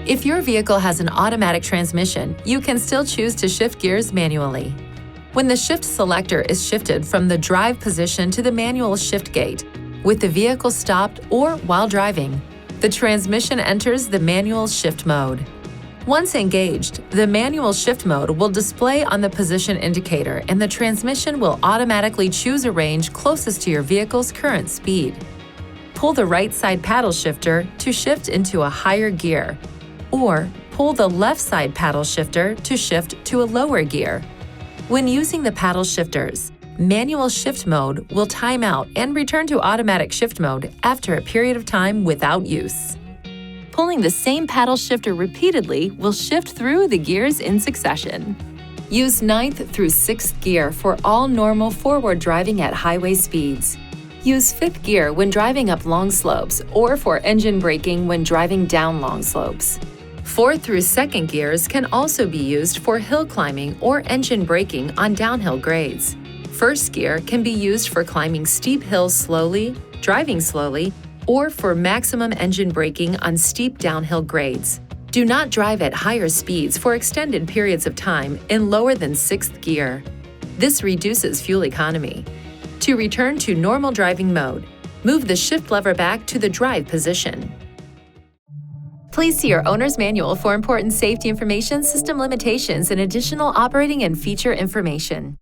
If your vehicle has an automatic transmission, you can still choose to shift gears manually. When the shift selector is shifted from the drive position to the manual shift gate, with the vehicle stopped or while driving, the transmission enters the manual shift mode. Once engaged, the manual shift mode will display on the position indicator and the transmission will automatically choose a range closest to your vehicle's current speed. Pull the right side paddle shifter to shift into a higher gear, or pull the left side paddle shifter to shift to a lower gear. When using the paddle shifters, manual shift mode will time out and return to automatic shift mode after a period of time without use. Pulling the same paddle shifter repeatedly will shift through the gears in succession. Use 9th through 6th gear for all normal forward driving at highway speeds. Use 5th gear when driving up long slopes or for engine braking when driving down long slopes. 4th through 2nd gears can also be used for hill climbing or engine braking on downhill grades. 1st gear can be used for climbing steep hills slowly, driving slowly, or for maximum engine braking on steep downhill grades. Do not drive at higher speeds for extended periods of time in lower than 6th gear. This reduces fuel economy. To return to normal driving mode, move the shift lever back to the drive position. Please see your owner's manual for important safety information, system limitations, and additional operating and feature information.